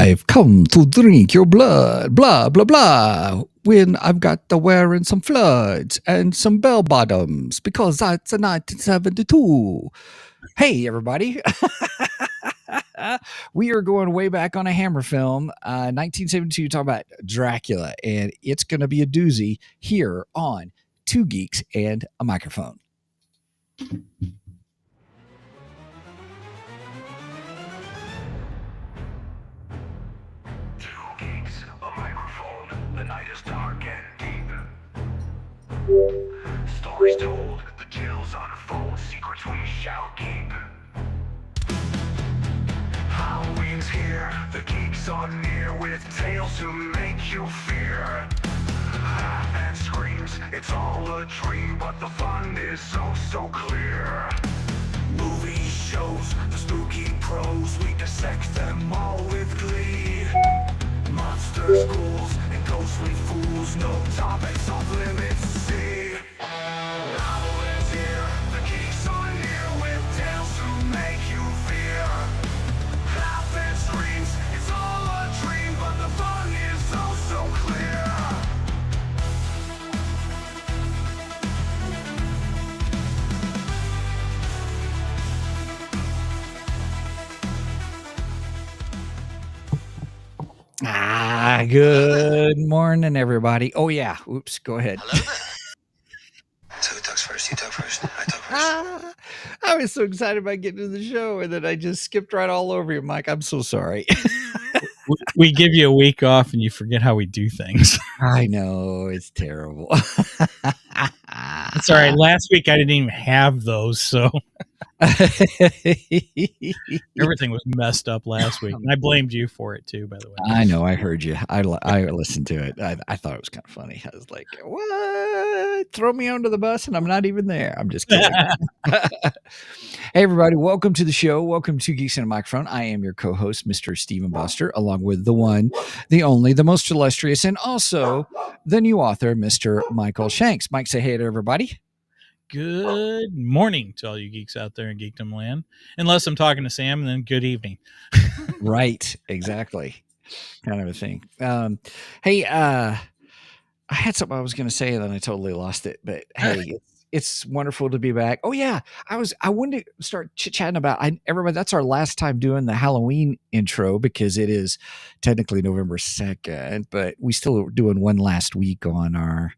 I've come to drink your blood, blah, blah, blah. When I've got to wearing some floods and some bell bottoms because that's a 1972. Hey, everybody. We are going way back on a Hammer film, 1972, talking about Dracula, and it's going to be a doozy here on Two Geeks and a Microphone. The night is dark and deep. Stories told, the tales unfold, secrets we shall keep. Halloween's here, the geeks are near, with tales to make you fear. Laugh and screams, it's all a dream, but the fun is so clear. Movies, shows, the spooky pros, we dissect them all with glee. Monsters, ghouls, and ghostly fools, no topics off limits, see. Halloween's here, the geeks are near, with tales to make you fear. Laugh and screams, it's all a dream, but the fun is so clear. Good morning, everybody. Oh, yeah. Oops, go ahead. Hello there. So who talks first? You talk first. I talk first. I was so excited about getting to the show, and then I just skipped right all over you, Mike. I'm so sorry. We give you a week off and you forget how we do things. I know. It's terrible. It's all right. Last week I didn't even have those, so everything was messed up last week. And I blamed you for it too, by the way. I know. I heard you. I listened to it. I thought it was kind of funny. I was like, what? Throw me under the bus and I'm not even there. I'm just kidding. Hey, everybody. Welcome to the show. Welcome to Geeks and a Microphone. I am your co-host, Mr. Stephen Buster, along with the one, the only, the most illustrious, and also the new author, Mr. Michael Shanks. Mike, say hey to everybody. Good morning to all you geeks out there in Geekdom Land. Unless I'm talking to Sam, and then good evening. Right. Exactly. Kind of a thing. Hey, I had something I was going to say and then I totally lost it, but hey, it's wonderful to be back. Oh yeah. I wanted to start chit-chatting about, everybody, that's our last time doing the Halloween intro because it is technically November 2nd, but we still are doing one last week on our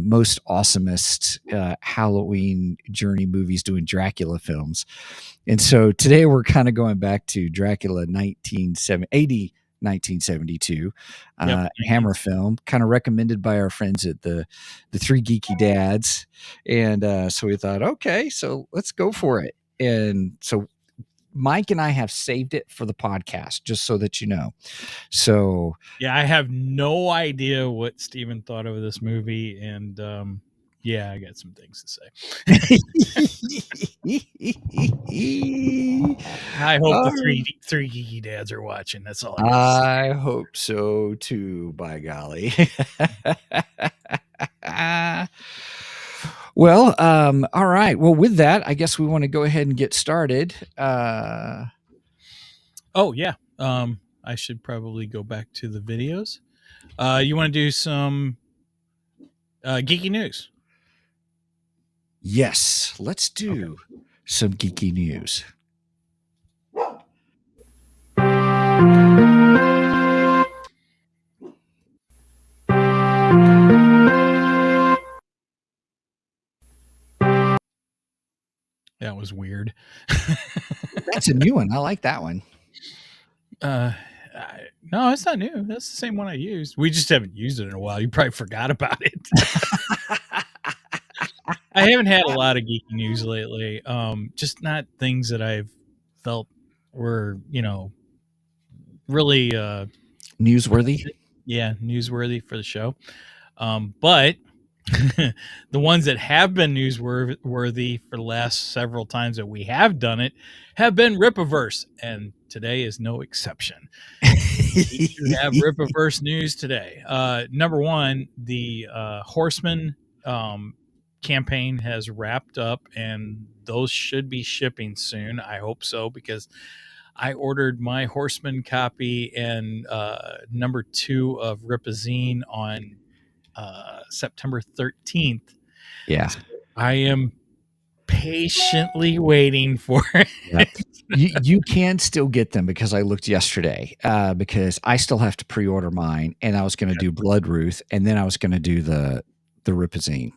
most awesomest Halloween journey movies, doing Dracula films. And so today we're kind of going back to Dracula 1972 Hammer film, kind of recommended by our friends at the Three Geeky Dads. And so we thought, okay, so let's go for it. And so Mike and I have saved it for the podcast, just so that you know. So yeah, I have no idea what Steven thought of this movie, and yeah, I got some things to say. I hope the three geeky dads are watching. That's all I hope so too, by golly. Well, all right. Well, with that, I guess we want to go ahead and get started. Oh yeah. I should probably go back to the videos. You want to do some geeky news? Yes, let's do some geeky news. That was weird. That's a new one. I like that one. No, it's not new. That's the same one I used. We just haven't used it in a while. You probably forgot about it. I haven't had a lot of geeky news lately. Just not things that I've felt were, really Newsworthy. Yeah, newsworthy for the show. But the ones that have been newsworthy for the last several times that we have done it have been Ripaverse, and today is no exception. We have Ripaverse news today. Number one, the Horseman campaign has wrapped up, and those should be shipping soon. I hope so, because I ordered my Horseman copy and number 2 of Ripazine on September 13th. Yeah. So I am patiently waiting for it. Yep. You can still get them because I looked yesterday, because I still have to pre-order mine, and I was going to do Blood Ruth, and then I was going to do the Ripazine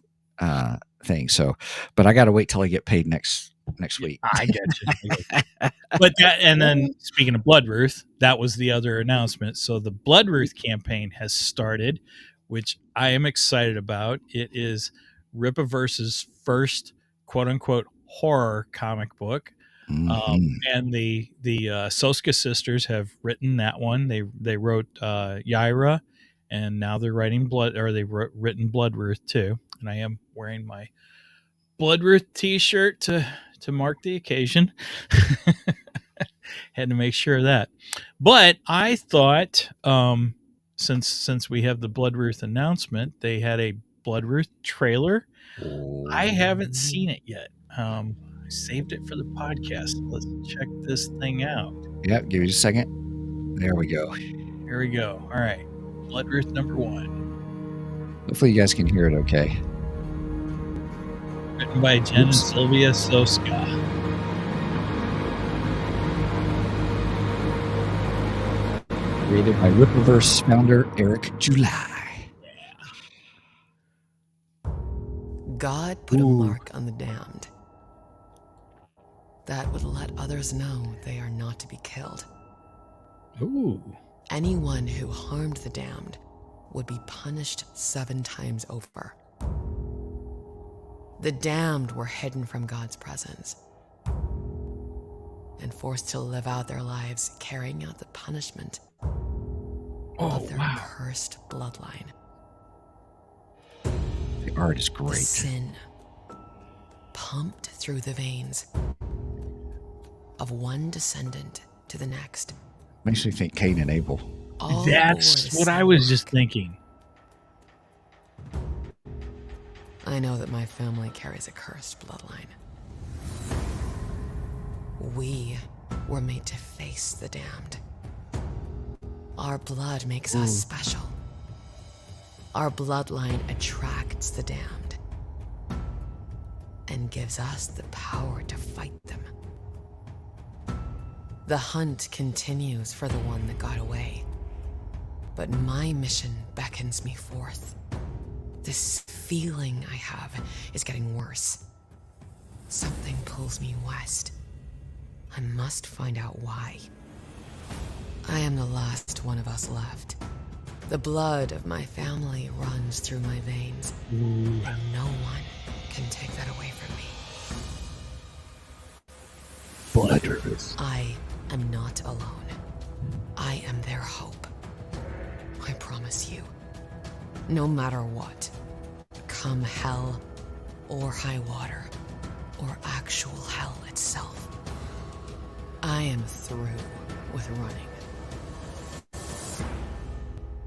thing. So, but I got to wait till I get paid next week. I get you. But that, and then speaking of Blood Ruth, that was the other announcement. So the Blood Ruth campaign has started, which I am excited about. It is Rippaverse's first quote unquote horror comic book. And the Soska sisters have written that one. They wrote Yaira, and now they're writing written Blood Ruth too. And I am wearing my Blood Ruth T-shirt to mark the occasion. Had to make sure of that. But I thought, since we have the Blood Ruth announcement, they had a Blood Ruth trailer. I haven't seen it yet. I saved it for the podcast. Let's check this thing out. Yep, give me a second. There we go. Here we go. All right. Blood Ruth number 1. Hopefully you guys can hear it okay. Written by Jen and Sylvia Soska. Created by Rippaverse founder Eric July. God put a mark on the damned that would let others know they are not to be killed. Ooh. Anyone who harmed the damned would be punished 7 times over. The damned were hidden from God's presence and forced to live out their lives carrying out the punishment of their cursed bloodline. The art is The great. sin pumped through the veins of one descendant to the next. Makes me think Cain and Abel. All That's bore the what I same was mark. just thinking. I know that my family carries a cursed bloodline. We were made to face the damned. Our blood makes us special. Our bloodline attracts the damned and gives us the power to fight them. The hunt continues for the one that got away, but my mission beckons me forth. This feeling I have is getting worse. Something pulls me west. I must find out why. I am the last one of us left. The blood of my family runs through my veins, and no one can take that away from me. Blood Ruth. I am not alone. I am their hope. I promise you. No matter what, come hell or high water, or actual hell itself, I am through with running.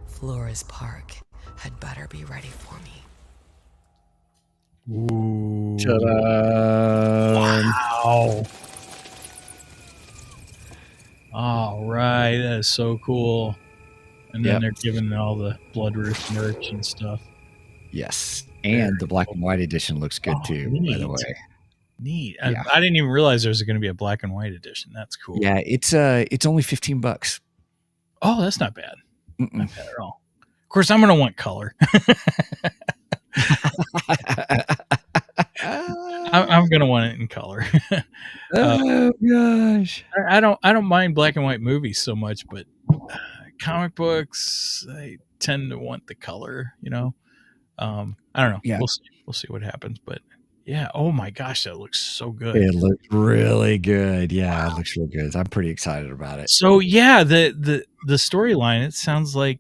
Flores Park had better be ready for me. Ooh. Ta-da. Wow. All right. That is so cool. And then they're giving all the Blood Ruth merch and stuff. Yes. And the black and white edition looks good too, by the way. Neat. Yeah. I didn't even realize there was going to be a black and white edition. That's cool. Yeah, it's only $15. Oh, that's not bad. Not bad at all. Of course, I'm going to want color. I'm going to want it in color. Oh gosh. I don't mind black and white movies so much, but comic books, I tend to want the color, you know. I don't know. Yeah. We'll see what happens, but yeah. Oh my gosh, that looks so good. It looks really good. Yeah, It looks real good. I'm pretty excited about it. So yeah, the storyline, it sounds like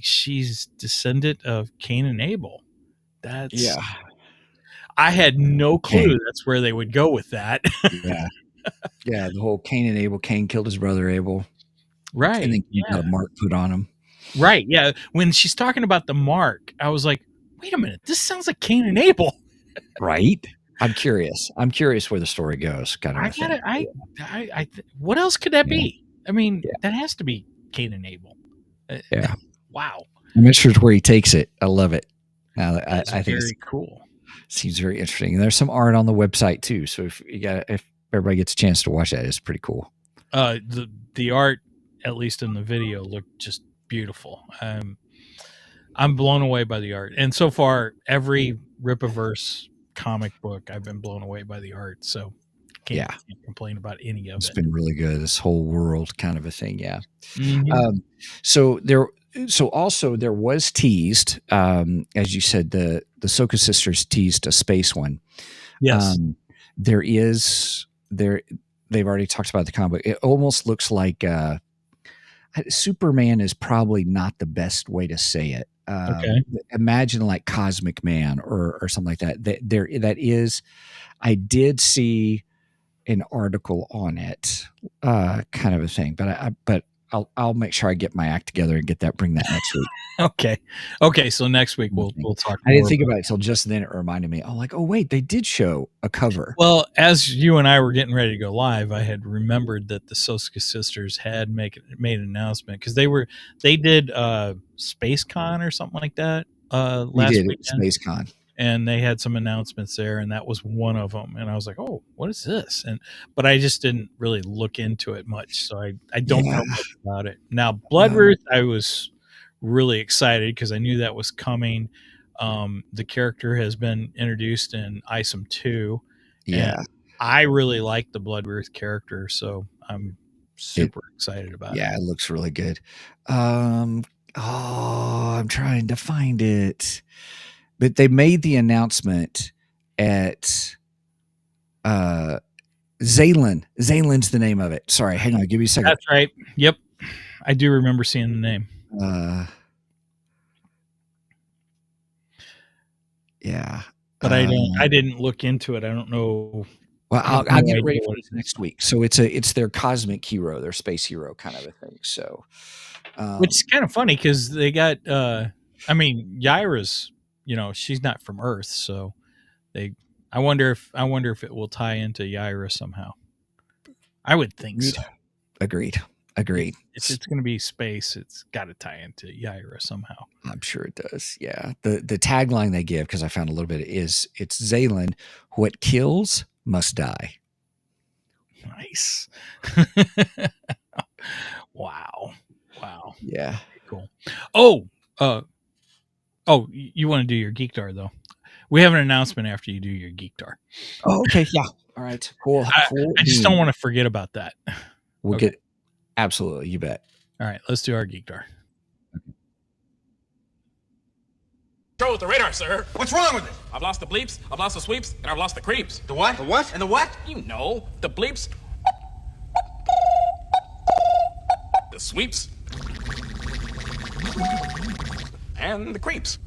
she's descendant of Cain and Abel. That's I had no clue that's where they would go with that. Yeah, the whole Cain and Abel. Cain killed his brother Abel. Right. And then he got a mark put on him. Right. Yeah. When she's talking about the mark, I was like, wait a minute, this sounds like Cain and Abel. Right? I'm curious. I'm curious where the story goes, kind of I a thing. gotta, what else could that Yeah. be? I mean, Yeah. that has to be Cain and Abel. Yeah. Wow, I'm interested where he takes it. I love it. that's I think it very cool. seems very interesting. And there's some art on the website too. So if everybody gets a chance to watch that, it's pretty cool. The art, at least in the video, looked just beautiful. I'm blown away by the art, and so far, every Rippaverse comic book, I've been blown away by the art. So can't complain about any of It's it. been really good. This whole world kind of a thing. Yeah. Mhm. So also there was teased, as you said, the Soka sisters teased a space one. Yes. There is there. They've already talked about the comic. It almost looks like Superman is probably not the best way to say it. Okay. Imagine like Cosmic Man or something like that. That is. I did see an article on it, kind of a thing. But I'll make sure I get my act together and bring that next week. Okay. So next week we'll talk I didn't more think about about it till just then. It reminded me. I'm like, oh wait, they did show a cover. Well, as you and I were getting ready to go live, I had remembered that the Soska sisters had made an announcement because they did Space Con or something like that We last did weekend, Space Con. and they had some announcements there, and that was one of them. And I was like, oh, what is this? But I just didn't really look into it much, so I don't know much about it. Now, Bloodruth, I was really excited because I knew that was coming. The character has been introduced in Isom 2. Yeah. And I really like the Bloodruth character, so I'm super excited about it. Yeah, it looks really good. I'm trying to find it. But they made the announcement at Zaylan. Zaylan's the name of it. Sorry, hang on, give me a second. That's right. Yep. I do remember seeing the name. Yeah. But I didn't look into it. I don't know. Well, I'll get it ready for this next week. So it's their cosmic hero, their space hero kind of a thing. So which is kind of funny because they got I mean, Yaira's, she's not from Earth, so I wonder if it will tie into Yaira somehow. I would think so. Agreed. If it's going to be space, it's got to tie into Yaira somehow. I'm sure it does. Yeah. The tagline they give, because I found a little bit, is it's Zaylan, what kills must die. Nice. Wow. Yeah. Cool. You want to do your Geekdar though? We have an announcement after you do your Geekdar. Oh, okay. Yeah. All right. Cool. I just don't want to forget about that. We'll get absolutely. You bet. All right. Let's do our Geekdar. Control with the radar, sir. What's wrong with it? I've lost the bleeps, I've lost the sweeps, and I've lost the creeps. The what? The what? And the what? You know, the bleeps, the sweeps, and the creeps.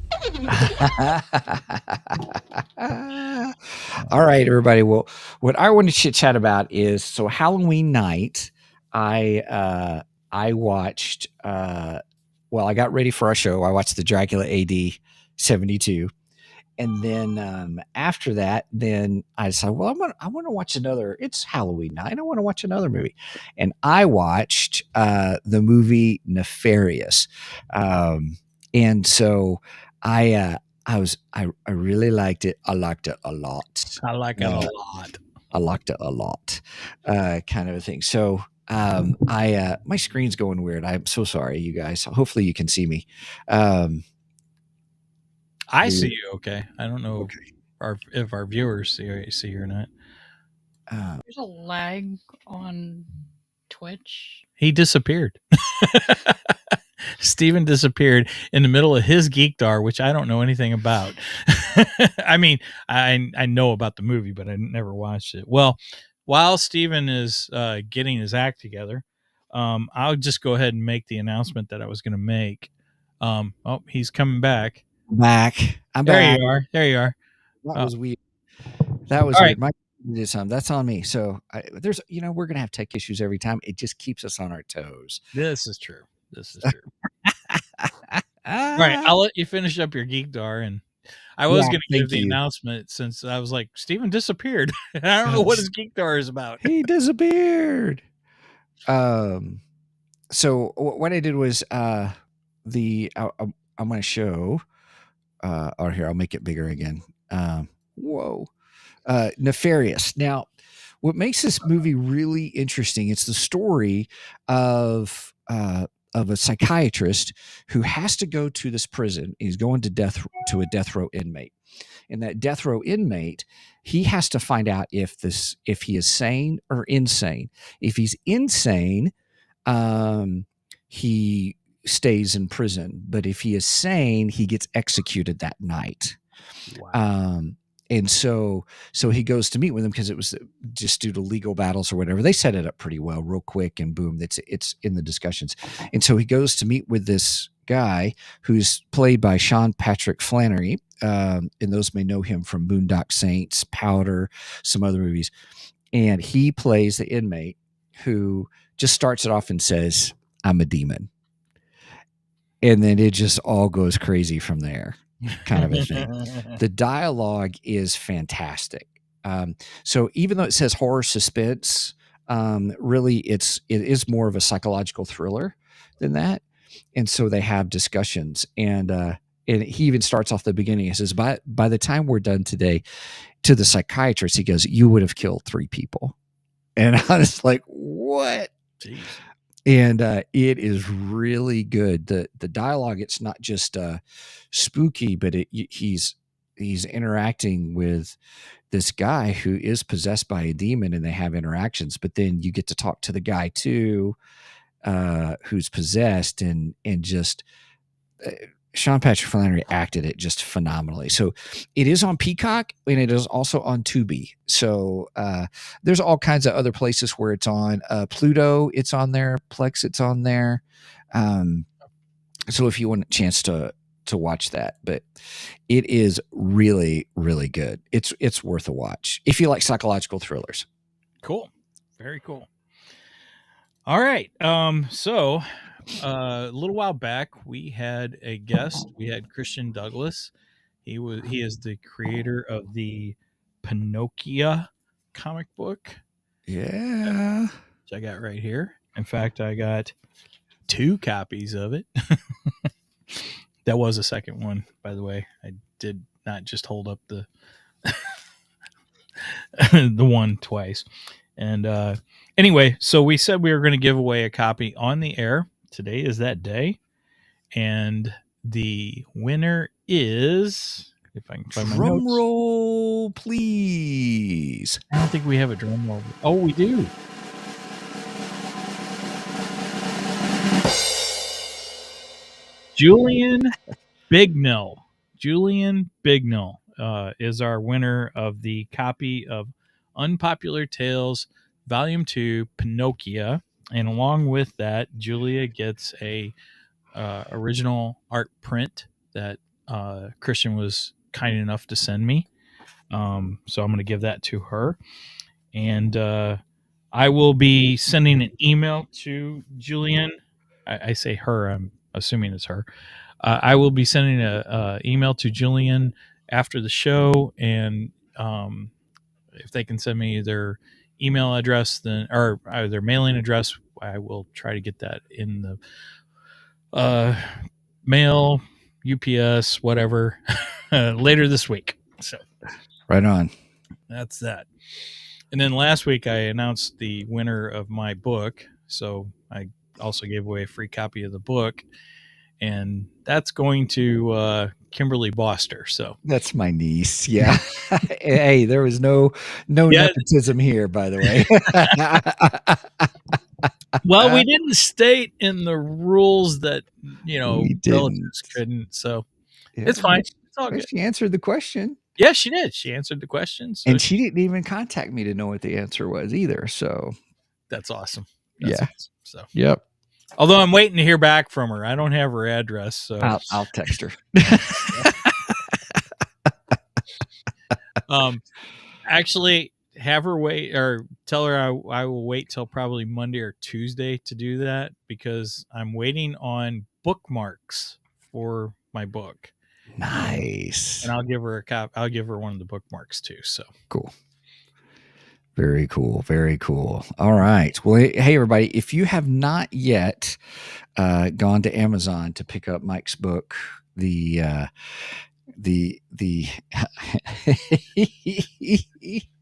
All right, everybody. Well, what I want to chit chat about is so Halloween night. I watched. I got ready for our show. I watched the Dracula AD 72, and then after that, then I decided, well, I want to watch another. It's Halloween night. I want to watch another movie, and I watched the movie Nefarious, and so I really liked it. I liked it a lot. I like it a lot. I liked it a lot, kind of a thing. So my screen's going weird. I'm so sorry, you guys. Hopefully you can see me. I see you. Okay. I don't know if our viewers see you or not. There's a lag on Twitch. He disappeared. Steven disappeared in the middle of his Geekdar, which I don't know anything about. I mean, I know about the movie, but I never watched it. Well, while Steven is getting his act together, I'll just go ahead and make the announcement that I was going to make. He's coming back. I'm back. There you are. That was weird. That was weird. Right. Did something. That's on me. So there's, we're gonna have tech issues every time. It just keeps us on our toes. This is true. All right, I'll let you finish up your Geekdar, and I was Yeah, going to give thank the you. announcement since I was like, Steven disappeared. I don't know what his Geek Tour is about. He disappeared. So what I did was I'm going to show. Or here, I'll make it bigger again. Whoa. Nefarious. Now, what makes this movie really interesting? It's the story of a psychiatrist who has to go to this prison. He's going to a death row inmate, and that death row inmate, he has to find out if he is sane or insane. If he's insane, um, he stays in prison, but if he is sane, he gets executed that night. Wow. And so he goes to meet with him because it was just due to legal battles or whatever. They set it up pretty well, real quick, and boom, it's in the discussions. And so he goes to meet with this guy who's played by Sean Patrick Flanery, and those may know him from Boondock Saints, Powder, some other movies. And he plays the inmate who just starts it off and says, "I'm a demon," and then it just all goes crazy from there, kind of a thing. The dialogue is fantastic. So even though it says horror suspense, really it is more of a psychological thriller than that. And so they have discussions, and he even starts off the beginning. He says, by the time we're done today, to the psychiatrist, he goes, "You would have killed 3 people." And I was like, what? Jeez. And it is really good. The dialogue, it's not just spooky, but he's interacting with this guy who is possessed by a demon, and they have interactions. But then you get to talk to the guy too, who's possessed, and just Sean Patrick Flanery acted it just phenomenally. So it is on Peacock, and it is also on Tubi. So there's all kinds of other places where it's on. Pluto, it's on there. Plex, it's on there. So if you want a chance to watch that, but it is really, really good. It's worth a watch if you like psychological thrillers. Cool. Very cool. All right. So a little while back, we had a guest. We had Christian Douglas. He is the creator of the Pinocchio comic book. Yeah. Which I got right here. In fact, I got 2 copies of it. That was a second one, by the way. I did not just hold up the the one twice. And anyway, so we said we were going to give away a copy on the air. Today is that day. And the winner is, if I can find my Drum notes. roll, please. I don't think we have a drum roll. Oh, we do. Julian Bignell. Julian Bignell is our winner of the copy of Unpopular Tales Volume 2 Pinocchio. And along with that, Julia gets a original art print that Christian was kind enough to send me. So I'm going to give that to her. And I will be sending an email to Julian. I say her, I'm assuming it's her. I will be sending an email to Julian after the show, and if they can send me their email address, then or their mailing address, I will try to get that in the mail, UPS, whatever, later this week. So, right on. That's that. And then last week I announced the winner of my book, so I also gave away a free copy of the book. And that's going to Kimberly Boster. So that's my niece. Yeah. Hey, there was no nepotism here, by the way. Well, we didn't state in the rules that relatives couldn't. So it's fine. It's all good. She answered the question. Yeah, she did. She answered the question. So and she didn't even contact me to know what the answer was either. So that's awesome. That's awesome. So yep. Although I'm waiting to hear back from her. I don't have her address, so I'll text her. Actually, have her wait or tell her I will wait till probably Monday or Tuesday to do that because I'm waiting on bookmarks for my book. Nice. And I'll give her a cop. I'll give her one of the bookmarks too. So Cool. Very cool. Very cool. All right. Well, hey, everybody, if you have not yet gone to Amazon to pick up Mike's book, the the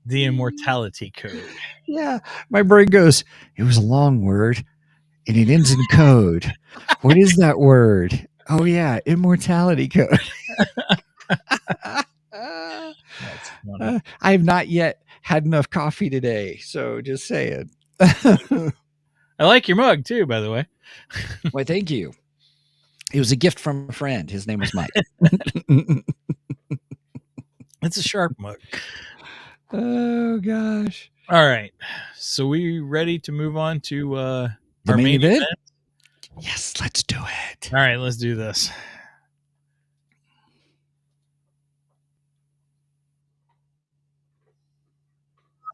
immortality code. Yeah, my brain goes, it was a long word and it ends in code. What is that word? Oh yeah, immortality code. That's funny. I have not yet had enough coffee today, so just saying. I like your mug too, by the way. Why, thank you. It was a gift from a friend. His name was Mike. It's a sharp mug. Oh gosh. All right. So we ready to move on to The our main main event? event? Yes, let's do it. All right, let's do this.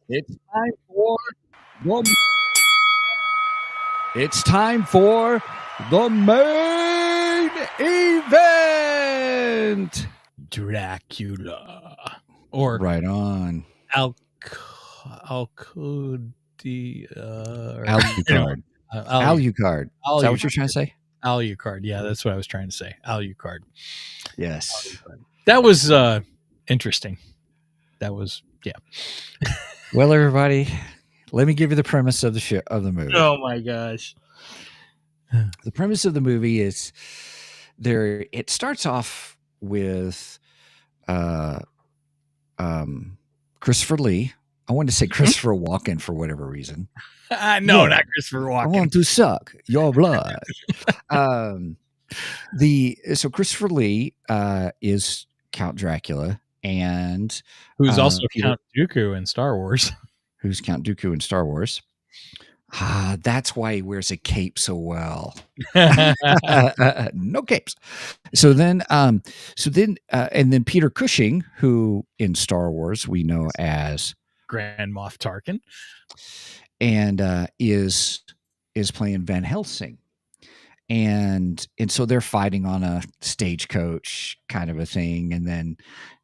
It's time for It's time for the main event. Dracula. Or Right on. Alucard. Alucard. Alucard. Is that what you're trying to say? Alucard. Yeah, that's what I was trying to say. Alucard. Yes. That was interesting. That was, yeah. Well, everybody, let me give you the premise of the movie. Oh my gosh. The premise of the movie is it starts off with Christopher Lee. I wanted to say Christopher Walken for whatever reason. No, not Christopher I Walken. want to suck your blood. So Christopher Lee is Count Dracula, and who's also Peter, Count Dooku in Star Wars. Who's Count Dooku in Star Wars. That's why he wears a cape so well. No capes. So then Peter Cushing, who in Star Wars we know as Grand Moff Tarkin, and is playing Van Helsing, and so they're fighting on a stagecoach kind of a thing, and then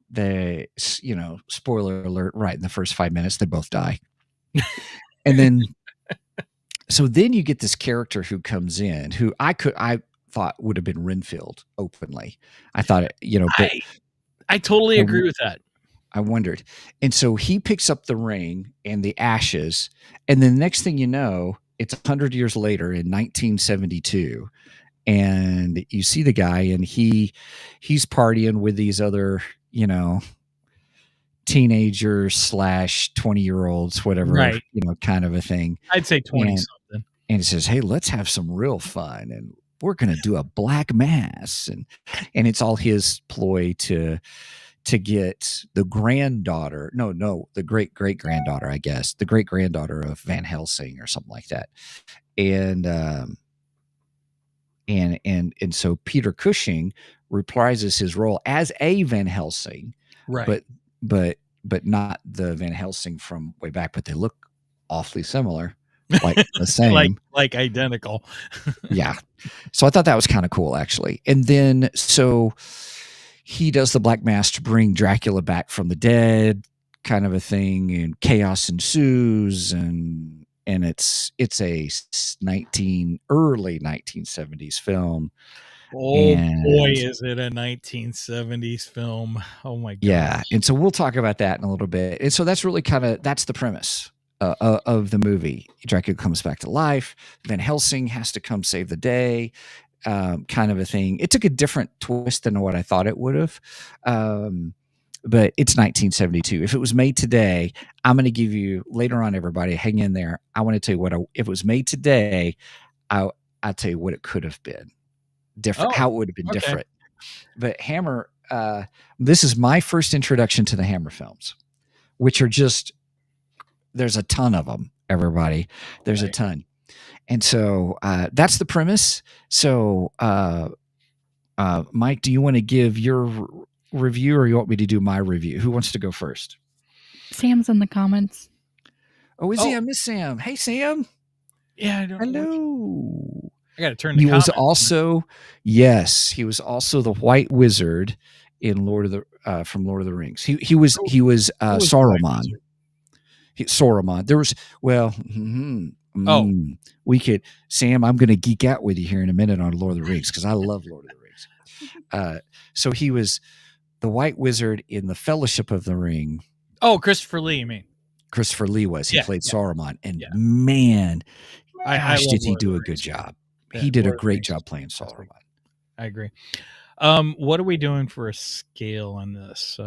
they, spoiler alert, right in the first 5 minutes they both die, and then. So then you get this character who comes in, who I thought would have been Renfield openly. I thought, but I totally agree with that. I wondered. And so he picks up the ring and the ashes. And then the next thing you know, it's 100 years later in 1972. And you see the guy and he's partying with these other, teenagers / 20-year-olds, whatever, right. Kind of a thing. I'd say 20 something. And it says, hey, let's have some real fun. And we're going to do a black mass. And it's all his ploy to get the granddaughter, the great-great-granddaughter, I guess, the great-granddaughter of Van Helsing or something like that. And so Peter Cushing reprises his role as a Van Helsing, right? But not the Van Helsing from way back, but they look awfully similar, like the same, like identical. Yeah. So I thought that was kind of cool, actually. And then so he does the black mass to bring Dracula back from the dead, kind of a thing, and chaos ensues, and it's a early 1970s film. Oh boy, is it a 1970s film. Oh my god. Yeah. And so we'll talk about that in a little bit. And so that's really that's the premise of the movie. Dracula comes back to life. Van Helsing has to come save the day, kind of a thing. It took a different twist than what I thought it would have. But it's 1972. If it was made today, I'm going to give you later on, everybody, hang in there. I want to tell you if it was made today, I'll tell you what it could have been. Different, how it would have been different. But Hammer, this is my first introduction to the Hammer films, which are there's a ton of them, everybody. There's a ton. And so that's the premise. So Mike, do you want to give your review or you want me to do my review? Who wants to go first? Sam's in the comments. Oh, is he? I miss Sam. Hey, Sam. Yeah, I don't Hello. I got to turn the He was comments. also, yes, he was also the White Wizard in from Lord of the Rings. He was Who was the White Saruman. Wizard? Saruman. There was we could, Sam. I'm going to geek out with you here in a minute on Lord of the Rings because I love Lord of the Rings. So he was the White Wizard in the Fellowship of the Ring. Oh, Christopher Lee, you mean? Christopher Lee was. He Yeah, played yeah, Saruman, and yeah. man, I gosh, love did he Lord of do the a good Rings, too. job? Yeah, He did a Lord of the great Rings job is playing fantastic. Saruman. I agree. What are we doing for a scale on this?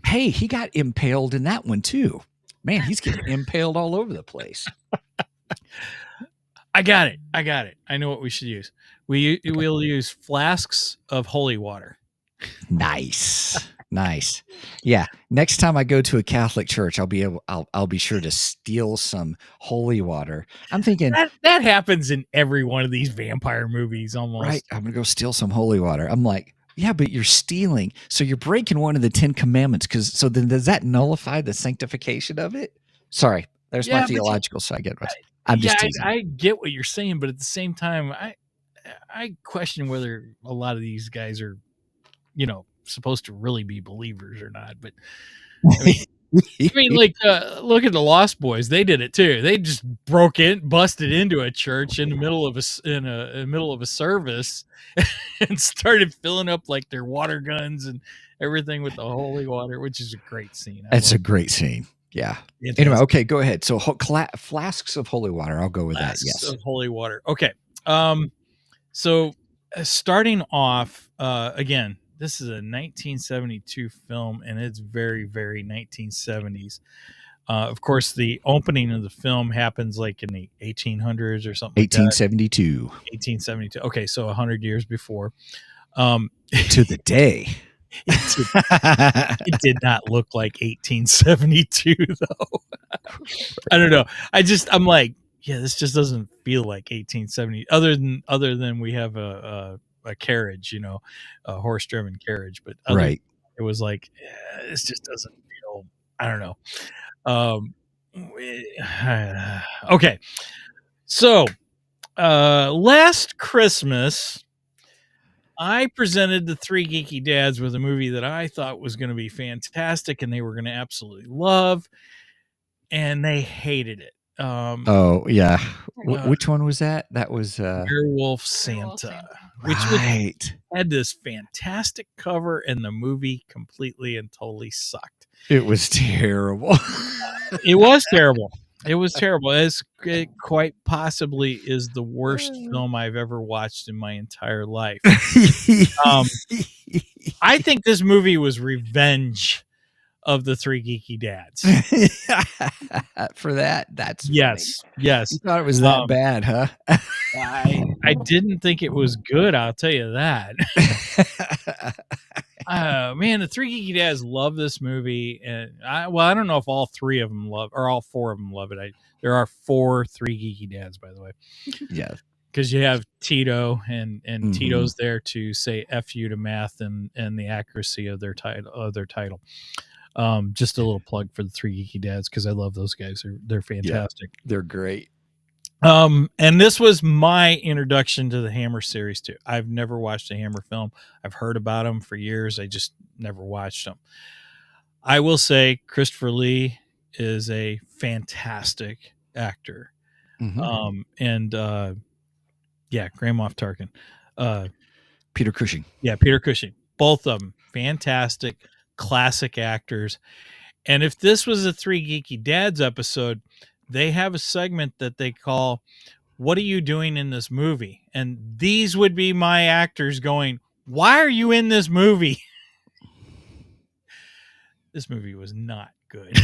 Hey, he got impaled in that one too. Man, he's getting impaled all over the place. I got it. I know what we should use. We'll use flasks of holy water. Nice. Yeah. Next time I go to a Catholic church, I'll be sure to steal some holy water. I'm thinking, That happens in every one of these vampire movies almost. right, I'm gonna go steal some holy water. I'm like, yeah, but you're stealing. So you're breaking one of the 10 commandments. So then does that nullify the sanctification of it? Sorry, there's my theological side. I'm just teasing. I get what you're saying, but at the same time, I question whether a lot of these guys are, supposed to really be believers or not. But I mean, like, look at the Lost Boys. They did it too. They just busted into a church in the middle of a service, and started filling up like their water guns and everything with the holy water, which is a great scene. That's a great scene. Yeah. Anyway, okay, go ahead. So flasks of holy water. I'll go with that. Yes. Of holy water. Okay. So starting off, again, this is a 1972 film, and it's very, very 1970s. Of course, the opening of the film happens like in the 1800s or something. 1872. 1872. Okay, so 100 years before. To the day. It did not look like 1872 though. I don't know. I'm like, yeah, this just doesn't feel like 1870. Other than we have a carriage, a horse-driven carriage, but right. It was like, this just doesn't feel. I don't know. Okay, so last Christmas, I presented the three geeky dads with a movie that I thought was going to be fantastic and they were going to absolutely love, and they hated it. Oh yeah, which one was that? That was Werewolf Santa, which had this fantastic cover, and the movie completely and totally sucked. It was terrible. It was terrible. It was terrible. It quite possibly is the worst film I've ever watched in my entire life. I think this movie was revenge of the three geeky dads. For that's yes. You thought it was that bad, huh? I didn't think it was good. I'll tell you that. Man, the three geeky dads love this movie, and I don't know if all three of them love, or all four of them love it. There are 4 three geeky dads, by the way. Yeah, because you have Tito, and Tito's there to say "F you" to math and the accuracy of their title. Just a little plug for the three geeky dads because I love those guys. They're fantastic. Yeah, they're great. And this was my introduction to the Hammer series too. I've never watched a Hammer film. I've heard about them for years. I just never watched them. I will say Christopher Lee is a fantastic actor. And Grand Moff Tarkin. Peter Cushing. Yeah, Peter Cushing. Both of them fantastic, classic actors. And if this was a Three Geeky Dads episode, they have a segment that they call "What are you doing in this movie?" And these would be my actors going, "Why are you in this movie?" This movie was not good.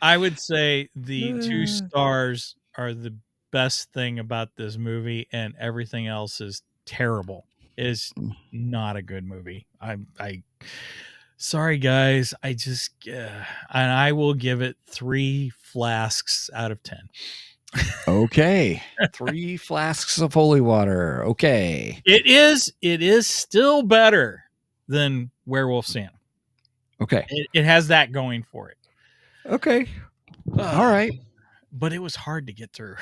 I would say the 2 stars are the best thing about this movie, and everything else is terrible. It's not a good movie. Sorry guys, and I will give it 3 flasks out of 10. Okay. 3 flasks of holy water. Okay. It is still better than Werewolf Santa. Okay. It has that going for it. Okay. All right. but it was hard to get through.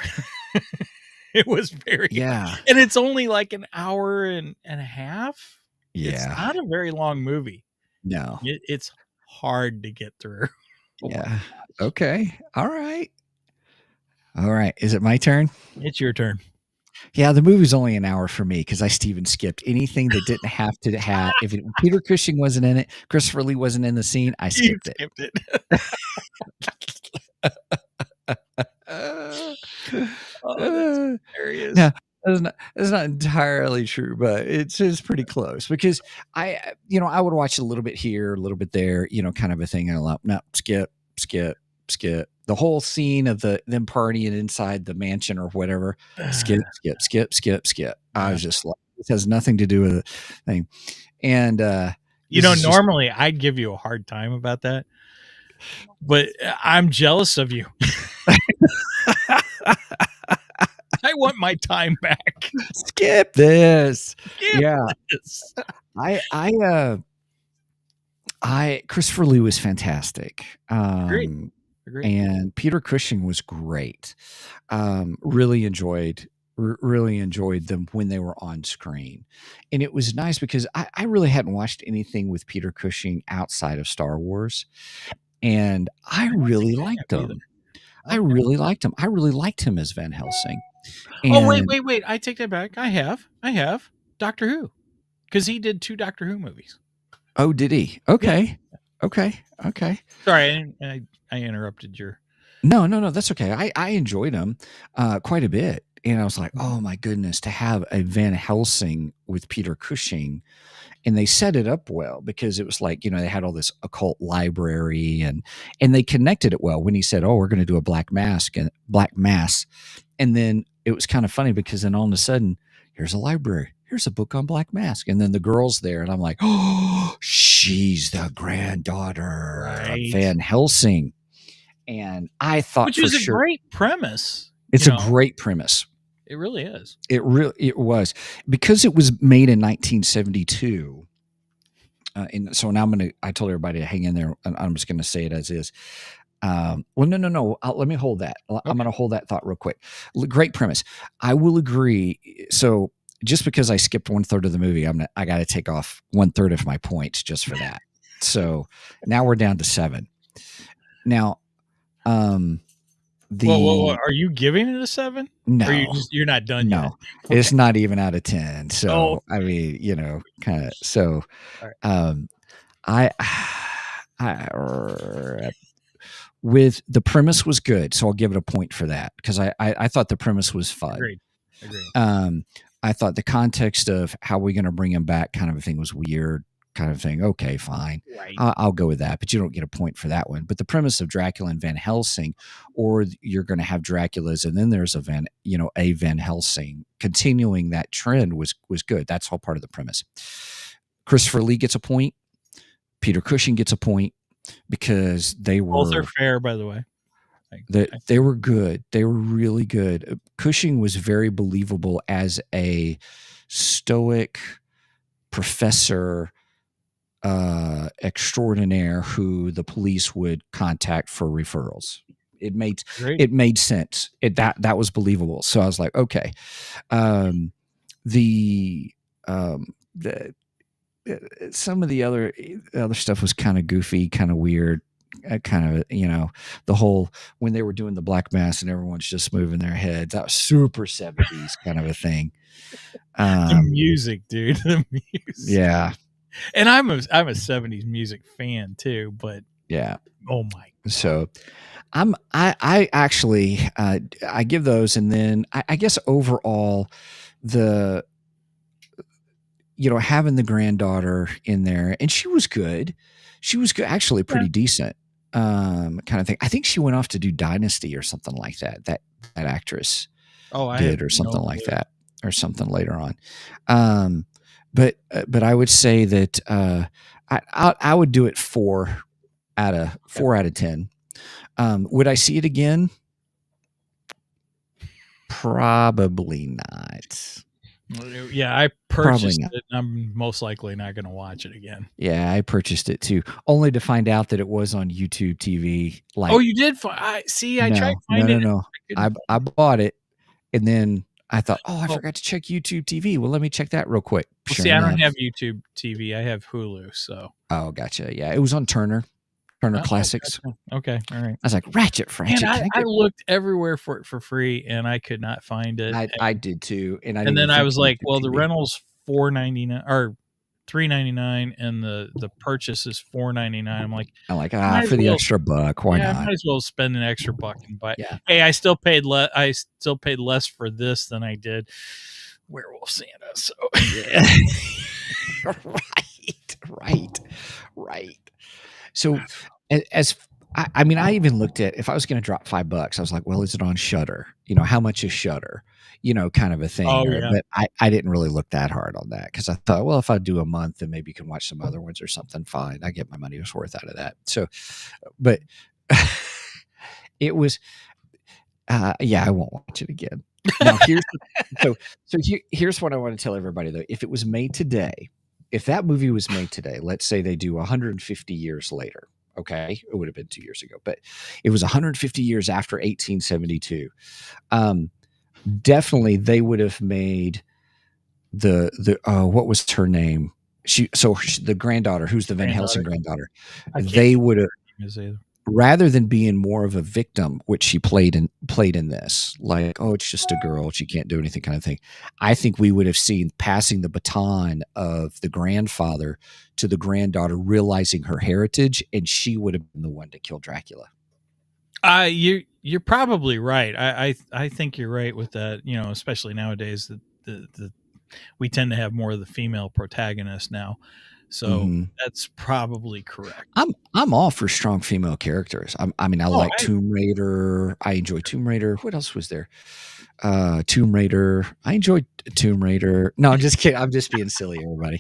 It was very Yeah. and it's only like an hour and a half. It's Yeah. not a very long movie. No. It's hard to get through. Oh my Yeah. gosh. Okay. All right. All right. Is it my turn? It's your turn. Yeah, the movie's only an hour for me because I Steven skipped anything that didn't have to have. If Peter Cushing wasn't in it, Christopher Lee wasn't in the scene, I You skipped it. skipped it. Uh, Oh, that's hilarious. no, that's not entirely true, but it's pretty close because I would watch a little bit here, a little bit there, kind of a thing. And I'm like, no, skip. The whole scene of them partying inside the mansion or whatever, skip. I was just like, this has nothing to do with the thing. And normally I'd give you a hard time about that, but I'm jealous of you. I want my time back. Skip this. Skip Yeah. this. I Christopher Lee was fantastic. Agreed. And Peter Cushing was great. Really enjoyed them when they were on screen. And it was nice because I really hadn't watched anything with Peter Cushing outside of Star Wars. And I really liked him. I really liked him. I really liked him as Van Helsing. Oh, wait. I take that back. I have Doctor Who. Because he did 2 Doctor Who movies. Oh, did he? Okay. Yeah. Okay. Sorry, I interrupted your... No, that's okay. I enjoyed him quite a bit. And I was like, oh my goodness, to have a Van Helsing with Peter Cushing. And they set it up well because it was like, they had all this occult library and they connected it well when he said, oh, we're going to do a black mass. And then it was kind of funny because then all of a sudden, here's a library. Here's a book on Black Mask. And then the girl's there. And I'm like, oh, she's the granddaughter of Van Helsing. And I thought Which is a great premise. It's a great premise. It really is. It was. Because it was made in 1972. And so now I told everybody to hang in there. And I'm just going to say it as is. Well, no. Let me hold that. Okay. I'm going to hold that thought real quick. Great premise. I will agree. So just because I skipped 1/3 of the movie, I got to take off 1/3 of my points just for that. So now we're down to 7. Now, Whoa, are you giving it a 7? No, or you're not done yet? No, okay. It's not even out of 10. So I mean, kind of. So, right. With the premise was good, so I'll give it a point for that because I thought the premise was fun. Agreed. I thought the context of how we're going to bring him back kind of a thing was weird, kind of thing. Okay, fine. Right. I'll go with that, but you don't get a point for that one. But the premise of Dracula and Van Helsing, or you're going to have Draculas and then there's a Van Helsing, continuing that trend was good. That's all part of the premise. Christopher Lee gets a point. Peter Cushing gets a point because they were... Both are fair, by the way. They were good. They were really good. Cushing was very believable as a stoic professor extraordinaire who the police would contact for referrals. It made sense. That was believable. So I was like, okay. Some of the other stuff was kind of goofy, kind of weird. Kind of, the whole when they were doing the Black Mass and everyone's just moving their heads. That was super 70s kind of a thing. The music, dude. The music. Yeah. And I'm a 70s music fan too, but yeah. Oh my God. So I actually I give those, and then I guess overall having the granddaughter in there, and she was good. She was good, actually pretty decent, kind of thing. I think she went off to do Dynasty or something like that. That actress did, or something like that, or something later on. But I would say that I would do it 4 out of 10. Would I see it again? Probably not. Yeah, I Probably purchased not. it. I'm most likely not going to watch it again. Yeah, I purchased it too, only to find out that it was on YouTube TV. Oh, Like, you did? I see. I tried no, no, finding no, it. no. I couldn't I find it. bought it, and then I thought, oh, I Oh, forgot to check YouTube TV. Well, let me check that real quick. well, Sure see, I don't enough. have YouTube TV. I have Hulu. So. Oh, gotcha. Yeah, it was on Turner Oh, Classics. gotcha. Okay. All right. I was like, Ratchet, Man, can I I get? looked everywhere for it for free, and I could not find it. I did too, and I didn't And even then I think was of like, YouTube well, the TV. rental's $4.99 or $3.99, and the purchase is $4.99. I'm like, I'm like, might as for the well, extra buck, why yeah, I not? might as well spend an extra buck and buy. Yeah. Hey, I still paid less for this than I did Werewolf Santa. So Yeah. Right. So, as I mean, I even looked at if I was going to drop $5, I was like, well, is it on Shutter? How much is Shutter? Kind of a thing. oh yeah, But I didn't really look that hard on that because I thought, well, if I do a month, then maybe you can watch some other ones or something. Fine, I get my money's worth out of that. So, but it was, yeah, I won't watch it again. Now here's what I want to tell everybody though. If it was made today, if that movie was made today, let's say they do 150 years later. Okay, it would have been 2 years ago, but it was 150 years after 1872. Definitely, they would have made the what was her name? The granddaughter, who's the Van Helsing granddaughter. I can't They would have, either. rather than being more of a victim, which she played in this, like, oh, it's just a girl, she can't do anything kind of thing. I think we would have seen passing the baton of the grandfather to the granddaughter, realizing her heritage, and she would have been the one to kill Dracula. You're probably right. I think you're right with that. Especially nowadays, the we tend to have more of the female protagonist now. So that's probably correct. I'm all for strong female characters. I like Tomb Raider. I enjoy Tomb Raider. What else was there? Tomb Raider. I enjoyed Tomb Raider. No, I'm just kidding. I'm just being silly, everybody.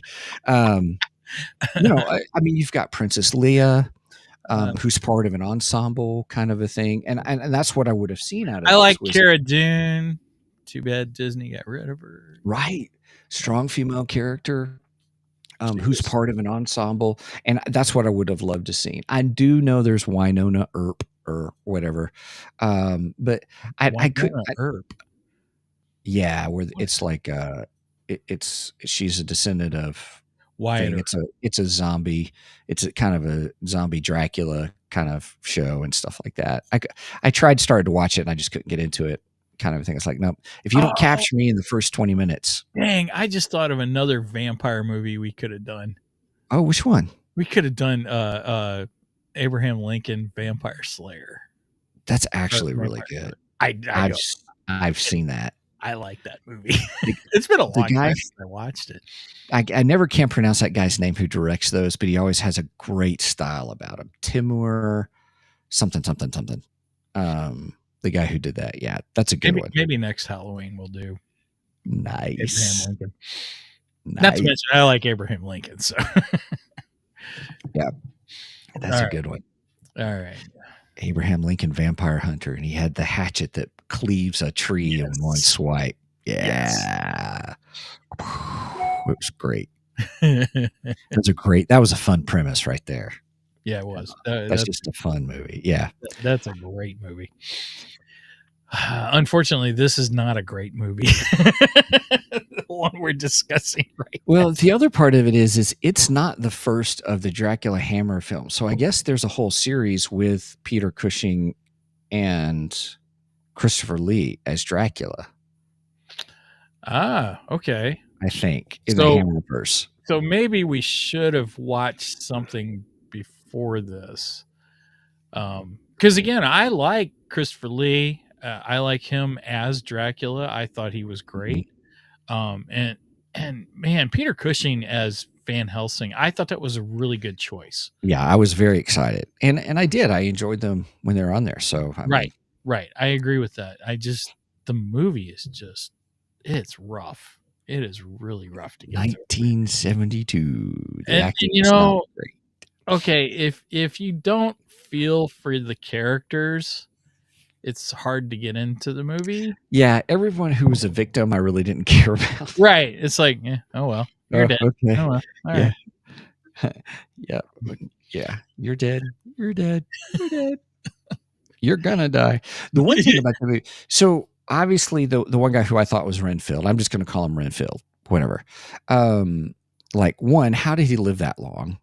You've got Princess Leia, who's part of an ensemble kind of a thing, and that's what I would have seen out of. I like Cara Dune. Too bad Disney got rid of her. Right, strong female character. Who's part of an ensemble, and that's what I would have loved to see. I do know there's Winona Earp or whatever, but I couldn't. Earp. Yeah, where it's like she's a descendant of Wyatt. It's a zombie. It's a kind of a zombie Dracula kind of show and stuff like that. I started to watch it and I just couldn't get into it. Kind of thing. It's like, nope. If you don't capture me in the first 20 minutes. Dang, I just thought of another vampire movie we could have done. Oh, which one? We could have done Abraham Lincoln Vampire Slayer. That's actually really good. I've seen that. I like that movie. It's been a long time since I watched it. I never can pronounce that guy's name who directs those, but he always has a great style about him. Timur something. The guy who did that. Yeah, that's a good one. Maybe next Halloween we'll do. Nice. Abraham Lincoln. Nice. Not to mention, I like Abraham Lincoln. So, yeah, that's a good one. All right. Abraham Lincoln Vampire Hunter, and he had the hatchet that cleaves a tree in one swipe. Yeah. It was great. That was a fun premise right there. Yeah, it was. That's just a fun movie. Yeah. That's a great movie. Unfortunately, this is not a great movie. The one we're discussing right now. The other part of it is it's not the first of the Dracula Hammer films. So I guess there's a whole series with Peter Cushing and Christopher Lee as Dracula. Okay. I think in the Hammerverse. So maybe we should have watched something before this. Because again, I like Christopher Lee. I like him as Dracula. I thought he was great. And man, Peter Cushing as Van Helsing, I thought that was a really good choice. Yeah, I was very excited, and I did. I enjoyed them when they were on there. So right. I agree with that. The movie is it's rough. It is really rough to get 1972. And okay, if you don't feel for the characters, it's hard to get into the movie. Yeah, everyone who was a victim, I really didn't care about. Right. It's like, oh well, you're Oh, dead. okay. Oh well. All Yeah. right. Yeah. Yeah. You're dead. You're dead. You're dead. You're gonna die. The one thing about the movie, so obviously the one guy who I thought was Renfield, I'm just gonna call him Renfield, whatever. Like one, how did he live that long?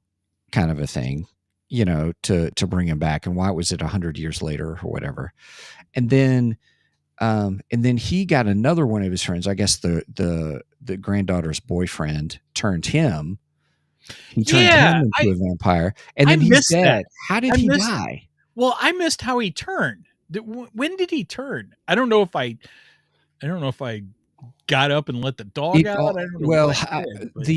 Kind of a thing, to bring him back, and why was it 100 years later or whatever? And then he got another one of his friends, I guess the granddaughter's boyfriend turned him. He turned Yeah, him into a vampire, and I then he's missed dead. that. How did I he missed- die? Well, I missed how he turned. When did he turn? I don't know if I got up and let the dog out. I don't know. Well, what I did, but-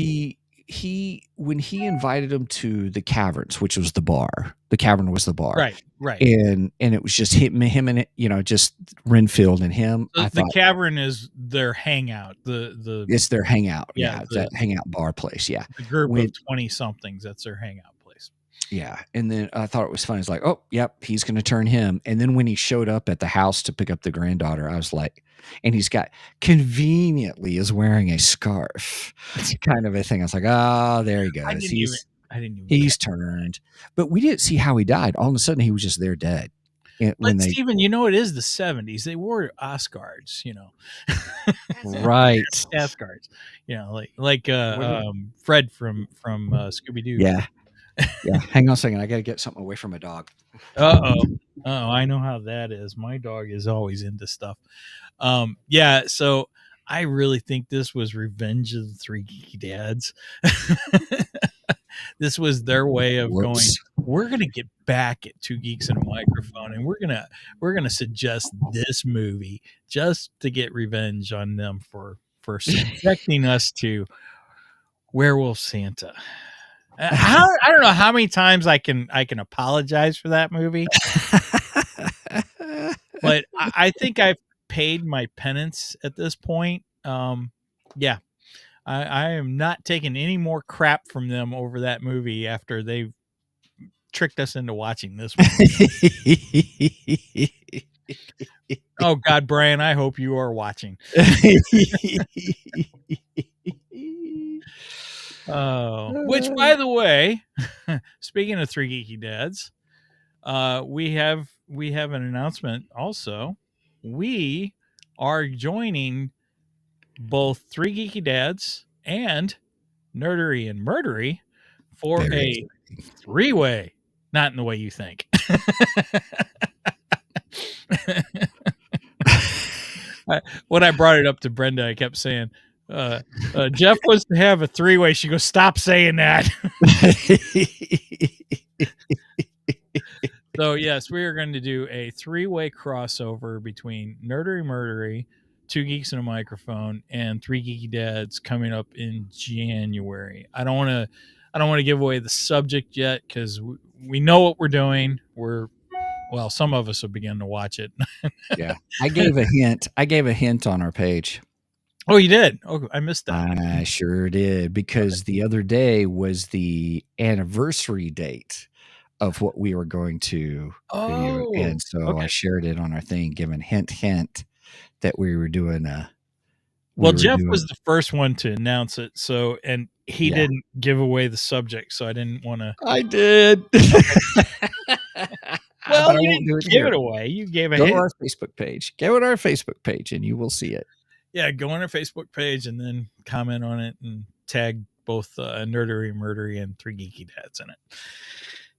when he invited him to the caverns, which was the bar. The cavern was the bar, right. And it was just him and just Renfield and him. The cavern is their hangout. It's their hangout. Yeah, It's that hangout bar place. Yeah, the group of 20 somethings. That's their hangout place. Yeah, and then I thought it was funny. It's like, oh, yep, he's going to turn him. And then when he showed up at the house to pick up the granddaughter, I was like, and he's conveniently is wearing a scarf, kind of a thing. I was like, oh, there he goes. I didn't even. He's turned, but we didn't see how he died. All of a sudden, he was just there dead. But Stephen, it is the 70s. They wore Asgards, right? Asgards, like Fred from Scooby Doo. Yeah. Yeah. Hang on a second. I got to get something away from my dog. Oh, I know how that is. My dog is always into stuff. Yeah. So I really think this was Revenge of the Three Geeky Dads. This was their way of going, we're going to get back at Two Geeks and a Microphone, and we're going to suggest this movie just to get revenge on them for subjecting us to Werewolf Santa. I don't know how many times I can apologize for that movie, but I think I've paid my penance at this point. Yeah, I am not taking any more crap from them over that movie after they've tricked us into watching this one. Oh God, Brian, I hope you are watching. Which, by the way, speaking of Three Geeky Dads, we have an announcement also. We are joining both Three Geeky Dads and Nerdery and Murdery for a three-way, not in the way you think. When I brought it up to Brenda, I kept saying, Jeff wants to have a three-way. She goes, stop saying that. So yes, we are going to do a three-way crossover between Nerdery Murdery, Two Geeks and a Microphone, and Three Geeky Dads coming up in January. I don't want to give away the subject yet because we know what we're doing. Well, some of us have begun to watch it. Yeah, I gave a hint on our page. Oh, you did? Oh, I missed that. I sure did, because the other day was the anniversary date of what we were going to do. And so I shared it on our thing, giving hint that we were doing Jeff was the first one to announce it, and he didn't give away the subject, so I didn't want to. I did. Well, you didn't give it away. You gave a hint. Go to our Facebook page. Go to our Facebook page, and you will see it. Yeah, go on our Facebook page and then comment on it and tag both Nerdery, Murdery, and Three Geeky Dads in it.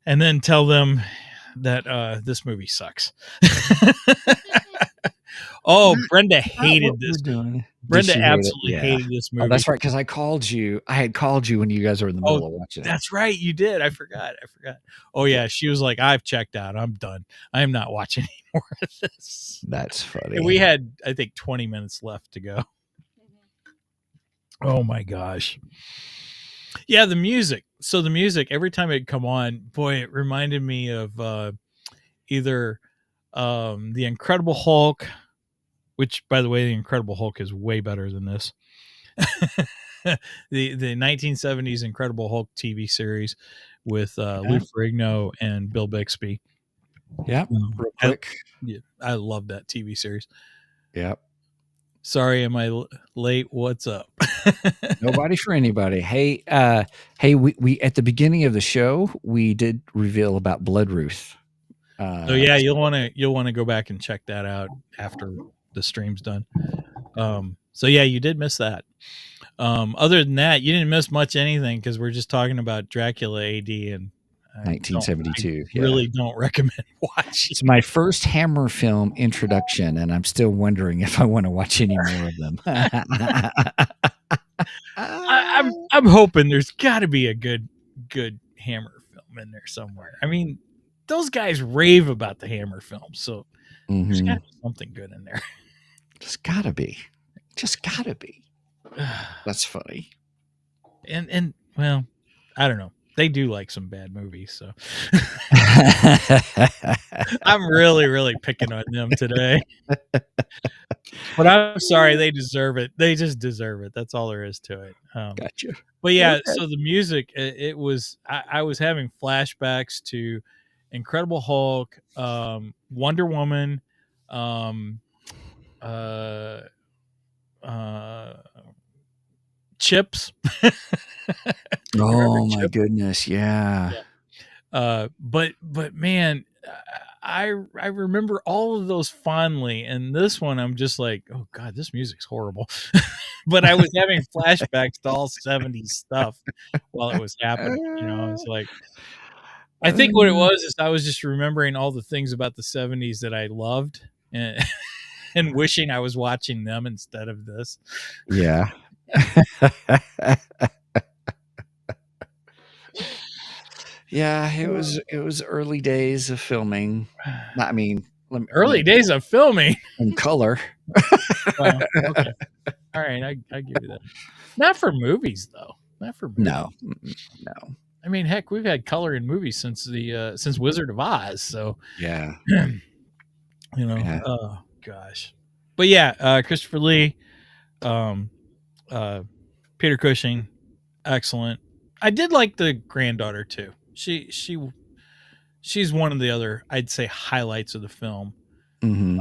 And then tell them that this movie sucks. Oh, Brenda hated this. Brenda absolutely hated this movie. Oh, that's right, because I had called you when you guys were in the middle of watching it. That's right, you did. I forgot. Oh yeah, she was like, I've checked out. I'm done. I am not watching any more of this. That's funny. And we had, I think, 20 minutes left to go. Oh my gosh. Yeah, the music. So the music, every time it'd come on, boy, it reminded me of either The Incredible Hulk, which, by the way, The Incredible Hulk is way better than this. the 1970s Incredible Hulk TV series with Lou Ferrigno and Bill Bixby. Yep. Real quick. Yeah, I love that TV series. Yep. Sorry, am I late? What's up? Nobody for anybody. Hey, hey, we at the beginning of the show we did reveal about Blood Ruth. So yeah, you'll want to go back and check that out after the stream's done. So yeah, you did miss that. Other than that, you didn't miss much anything because we're just talking about Dracula AD and 1972. I really don't recommend watching. It's my first Hammer film introduction, and I'm still wondering if I want to watch any more of them. I'm hoping there's got to be a good Hammer film in there somewhere. I mean, those guys rave about the Hammer films, so there's got to be something good in there. Just gotta be. That's funny. And well, I don't know. They do like some bad movies, so I'm really picking on them today. But I'm sorry, they deserve it. They just deserve it. That's all there is to it. Gotcha. But yeah, so the music, it was. I was having flashbacks to Incredible Hulk, Wonder Woman, Chips. Oh my goodness, yeah. But man, I remember all of those fondly, and this one I'm just like, oh god, this music's horrible. But I was having flashbacks to all 70s stuff while it was happening. You know, I was like, I think what it was is I was just remembering all the things about the 70s that I loved and and wishing I was watching them instead of this. Yeah. Yeah, it was early days of filming. I mean, early days of filming in color. Well, okay. All right, I give you that. Not for movies though. Not for movies. No. I mean, heck, we've had color in movies since since Wizard of Oz. So yeah, you know. Yeah. Oh gosh, but yeah, Christopher Lee, Peter Cushing, excellent. I did like the granddaughter too. She's one of the other, I'd say, highlights of the film. Mm-hmm.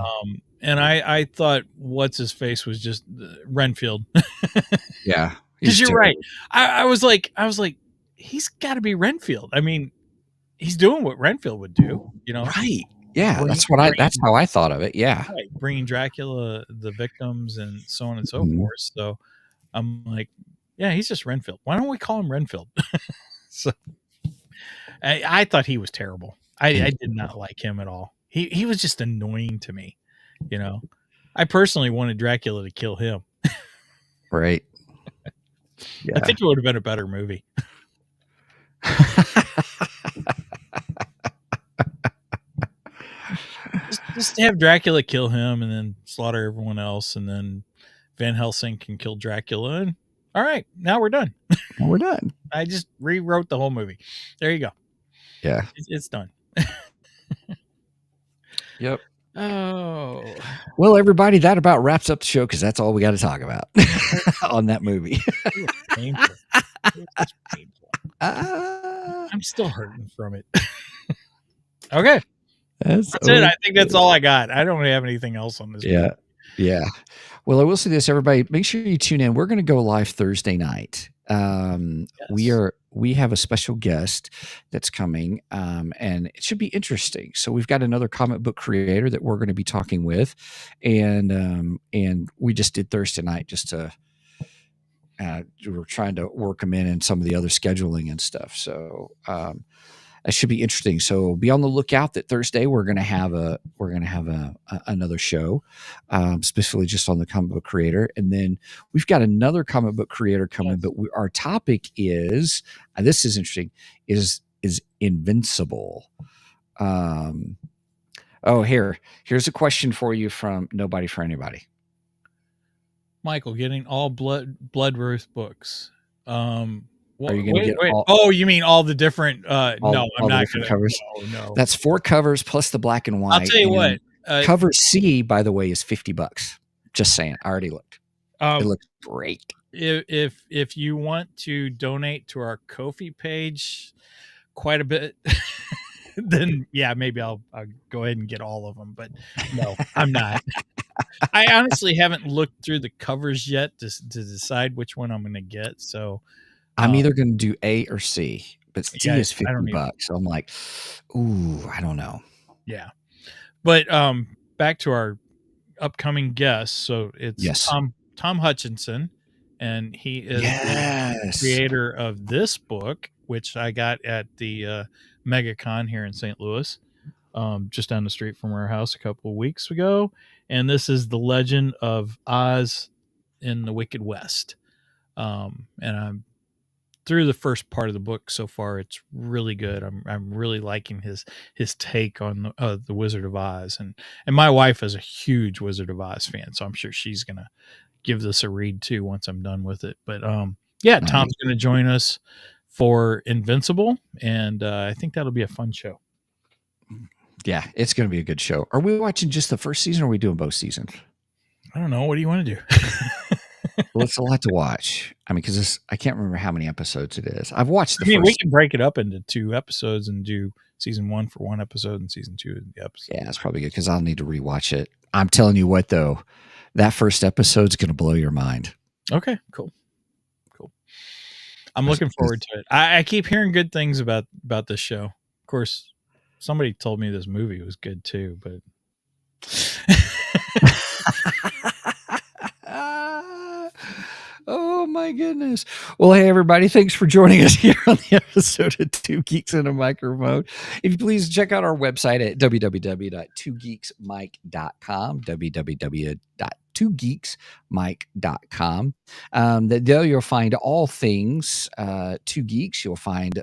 And I thought what's his face was just Renfield. Yeah, because you're right. I was like, he's got to be Renfield. I mean, he's doing what Renfield would do, you know? Right. Yeah, that's how I thought of it. Yeah, right. Bringing Dracula, the victims, and so on and so forth. So I'm like, yeah, he's just Renfield. Why don't we call him Renfield? So I thought he was terrible. I did not like him at all. He was just annoying to me. You know, I personally wanted Dracula to kill him. Right. Yeah. I think it would have been a better movie. just have Dracula kill him and then slaughter everyone else, and then Van Helsing can kill Dracula. And all right, now we're done. We're done. I just rewrote the whole movie. There you go. Yeah, it's done. Yep. Oh, well, everybody, that about wraps up the show because that's all we got to talk about on that movie. It was painful. It was painful. I'm still hurting from it. Okay, that's it. I think that's all I got. I don't have anything else on this. Yeah, movie. Yeah. Well, I will say this, everybody. Make sure you tune in. We're going to go live Thursday night. Yes. We have a special guest that's coming, and it should be interesting. So we've got another comic book creator that we're going to be talking with, and we just did Thursday night just to we're trying to work them in some of the other scheduling and stuff. So it should be interesting. So be on the lookout that Thursday we're going to have another show, specifically just on the comic book creator. And then we've got another comic book creator coming, but our topic is, and this is interesting, is Invincible. Here's a question for you from Nobody for Anybody. Michael, getting all Blood Ruth books. Are you going to get all? Oh, you mean all the different? No, I'm not going to. Covers. No. That's 4 covers plus the black and white. I'll tell you what. Cover C, by the way, is $50. Just saying. I already looked. It looks great. If you want to donate to our Ko-fi page, quite a bit then yeah, maybe I'll go ahead and get all of them. But no, I'm not. I honestly haven't looked through the covers yet to decide which one I'm going to get. So I'm either going to do A or C, but C yeah, is I don't need. $50. So I'm like, ooh, I don't know. Yeah, but back to our upcoming guest. So it's Yes. Tom Hutchinson, and he is the Yes. creator of this book, which I got at the MegaCon here in St. Louis, just down the street from our house a couple of weeks ago. And this is The Legend of Oz in the Wicked West. And I'm through the first part of the book so far. It's really good. I'm really liking his take on the Wizard of Oz, and my wife is a huge Wizard of Oz fan, so I'm sure she's gonna give this a read too once I'm done with it. But yeah, Nice. Tom's gonna join us for Invincible, and I think that'll be a fun show. Yeah, it's going to be a good show. Are we watching just the first season, or are we doing both seasons? I don't know. What do you want to do? Well, it's a lot to watch. I mean, because I can't remember how many episodes it is. I've watched the I mean, we first. can break it up into 2 episodes and do season 1 for 1 episode and season 2 the episode. Yeah, it's probably good because I'll need to rewatch it. I'm telling you what, though, that first episode's going to blow your mind. Okay, cool. I'm looking forward to it. I keep hearing good things about this show. Of course, somebody told me this movie was good too, but oh my goodness. Well, hey everybody, thanks for joining us here on the episode of Two Geeks and a Microphone. If you please check out our website at www.twogeeksmike.com, www.twogeeksmike.com. There you'll find all things Two Geeks. You'll find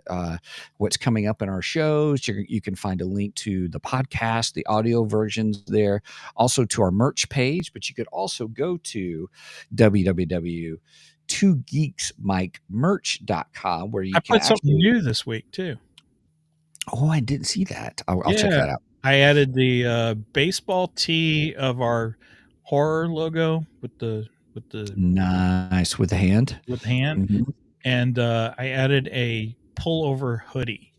what's coming up in our shows. You can find a link to the podcast, the audio versions there, also to our merch page, but you could also go to www.twogeeksmikemerch.com where you I can put something new this week too. Oh, I didn't see that. I'll check that out. I added the baseball tee of our horror logo with the Nice with the hand. hand, and I added a pullover hoodie.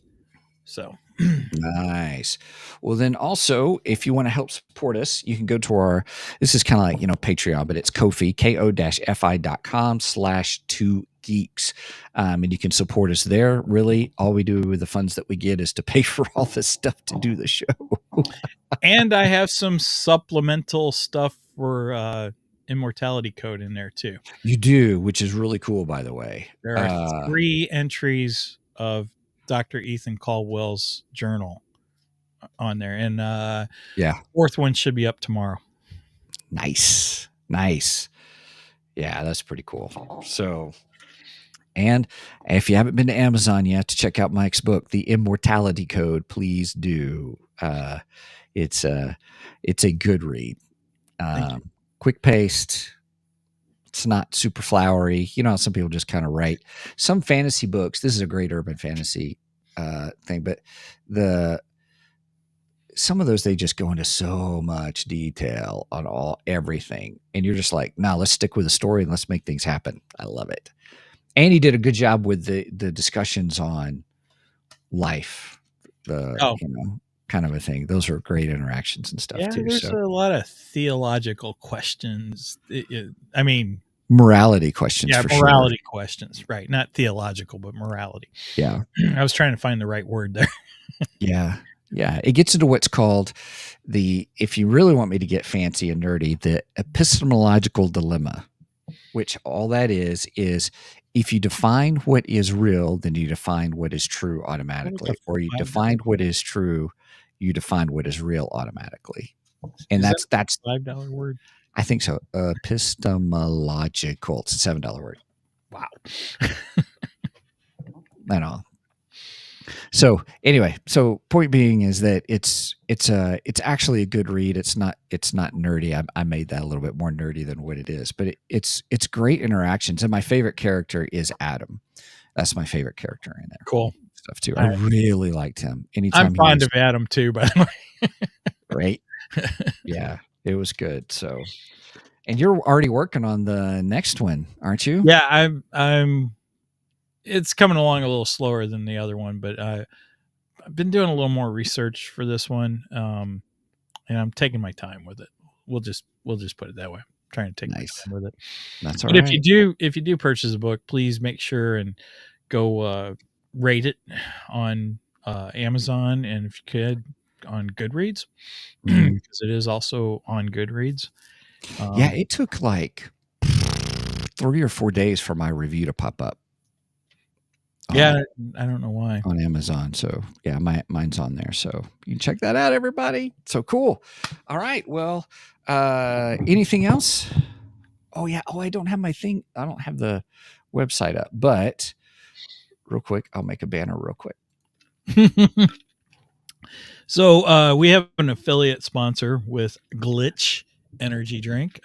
So nice. Well, then also, if you want to help support us, you can go to our, this is kind of like, Patreon, but it's Ko-fi, ko-fi.com/2geeks. And you can support us there. Really, all we do with the funds that we get is to pay for all this stuff to do the show. And I have some supplemental stuff for Immortality Code in there too. You do, which is really cool, by the way. There are 3 entries of Dr. Ethan Caldwell's journal on there, and yeah, 4th one should be up tomorrow. Nice. Yeah, that's pretty cool. So, and if you haven't been to Amazon yet to check out Mike's book, The Immortality Code, please do. It's a good read. Quick paced. It's not super flowery. Some people just kind of write. Some fantasy books, this is a great urban fantasy thing, but some of those, they just go into so much detail on everything. And you're just like, no, let's stick with the story and let's make things happen. I love it. And he did a good job with the discussions on life, kind of a thing. Those are great interactions and stuff too. There's a lot of theological questions. I mean, morality questions. Yeah, for morality sure. questions, right? Not theological, but morality. Yeah. I was trying to find the right word there. Yeah. It gets into what's called if you really want me to get fancy and nerdy, the epistemological dilemma, which all that is if you define what is real, then you define what is true automatically, or you define what is true, you define what is real automatically. And that's $5 word. I think so. Epistemological. It's a $7 word. Wow. I know. So anyway, point being is that it's actually a good read. It's not nerdy. I made that a little bit more nerdy than what it is, but it's great interactions. And my favorite character is Adam. That's my favorite character in there. Cool stuff too. I really liked him. Anytime I'm fond of Adam too, by the way. Right? Yeah, it was good. So, and you're already working on the next one, aren't you? Yeah, I'm. It's coming along a little slower than the other one, but been doing a little more research for this one, and I'm taking my time with it. We'll just put it that way. I'm trying to take my Nice. time with it. That's all But right. if you do purchase a book, please make sure and go rate it on Amazon, and if you could on Goodreads, Mhm. because it is also on Goodreads. Yeah, it took like 3 or 4 days for my review to pop up. Yeah, I don't know why. On Amazon. So yeah, mine's on there. So you can check that out, everybody. So cool. All right. Well, anything else? Oh yeah. Oh, I don't have my thing. I don't have the website up, but real quick, I'll make a banner real quick. So we have an affiliate sponsor with Glitch Energy Drink,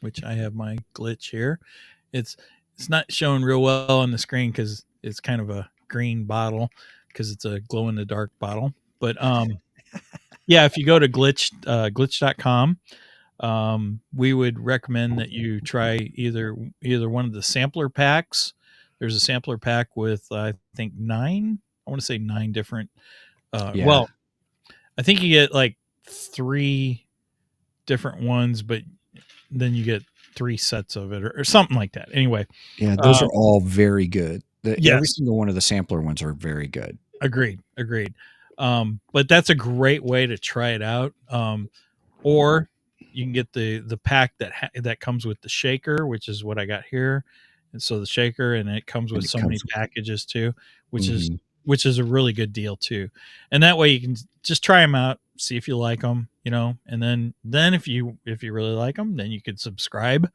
which I have my Glitch here. It's not showing real well on the screen because it's kind of a green bottle because it's a glow in the dark bottle. But yeah, if you go to glitch.com, we would recommend that you try either one of the sampler packs. There's a sampler pack with I think 9. I want to say 9 different. Yeah. Well, I think you get like 3 different ones, but then you get 3 sets of it or something like that. Anyway. Yeah, those are all very good. Every Yes. single one of the sampler ones are very good. Agreed. But that's a great way to try it out. Or you can get the pack that comes with the shaker, which is what I got here. And so the shaker, and it comes with many packages too, which is a really good deal too. And that way you can just try them out, see if you like them, and then if you really like them, then you could subscribe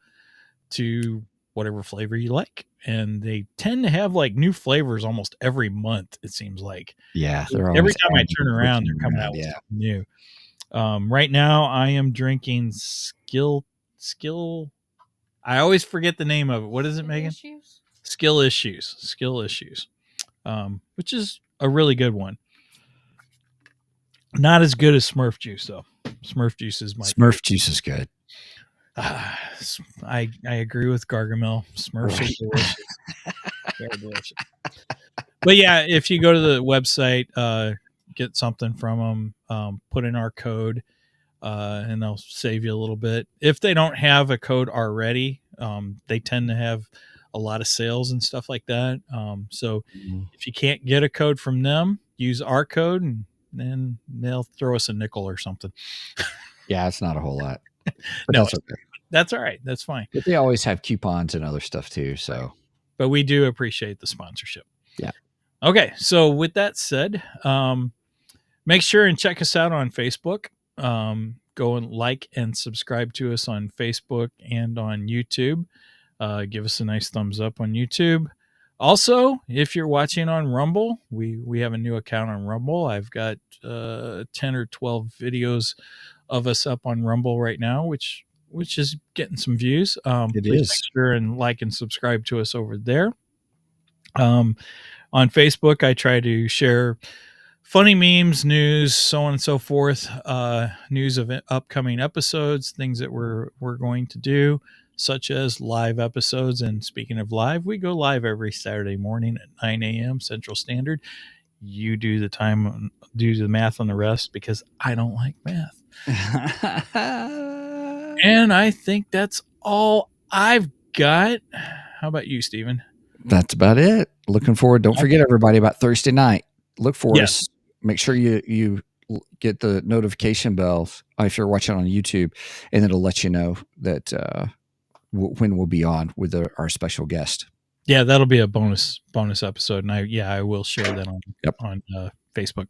to whatever flavor you like. And they tend to have like new flavors almost every month, it seems like. Yeah, Every time I turn around, they're coming out with something new. Right now I am drinking Skill. I always forget the name of it. What is it, Megan? Skill Issues, which is a really good one. Not as good as Smurf Juice though. Smurf Juice is my Smurf Juice is good. I agree with Gargamel. Smurfs are delicious. They're delicious. But yeah, if you go to the website, get something from them, put in our code, and they'll save you a little bit. If they don't have a code already, they tend to have a lot of sales and stuff like that. So if you can't get a code from them, use our code, and then they'll throw us a nickel or something. Yeah, it's not a whole lot. But No, that's okay. That's all right. That's fine. But they always have coupons and other stuff too. So, but we do appreciate the sponsorship. Yeah. Okay. So with that said, make sure and check us out on Facebook. Go and like and subscribe to us on Facebook and on YouTube. Give us a nice thumbs up on YouTube. Also, if you're watching on Rumble, we have a new account on Rumble. I've got 10 or 12 videos of us up on Rumble right now, which is getting some views. It Please is. make sure and like and subscribe to us over there. On Facebook, I try to share funny memes, news, so on and so forth, news of upcoming episodes, things that we're going to do, such as live episodes. And speaking of live, we go live every Saturday morning at 9 a.m. Central Standard. You do the math on the rest, because I don't like math. And I think that's all I've got. How about you, Steven? That's about it. Looking forward. Don't forget, everybody, about Thursday night. Look for us. Make sure you get the notification bells if you're watching on YouTube, and it'll let you know that when we'll be on with our special guest. Yeah, that'll be a bonus episode, and I will share that on Facebook.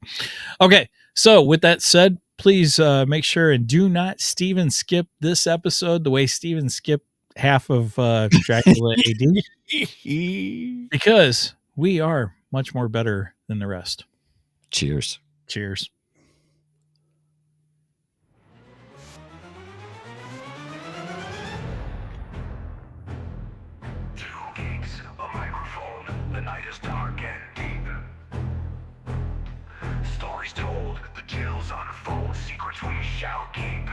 Okay, so with that said, please make sure and do not Steven skip this episode the way Steven skipped half of Dracula AD, because we are much more better than the rest. Cheers. Cheers. Two geeks, a microphone. The night is dark and deep. Stories told, the tales unfold, secrets we shall keep.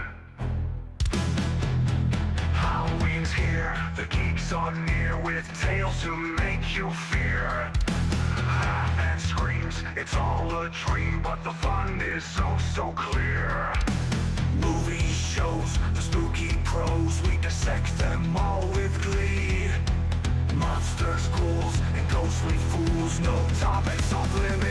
Halloween's here, the geeks are near, with tales to make you fear. And screams, it's all a dream, but the fun is so clear. Movies, shows, the spooky pros, we dissect them all with glee. Monsters, ghouls, and ghostly fools, no topics off limits.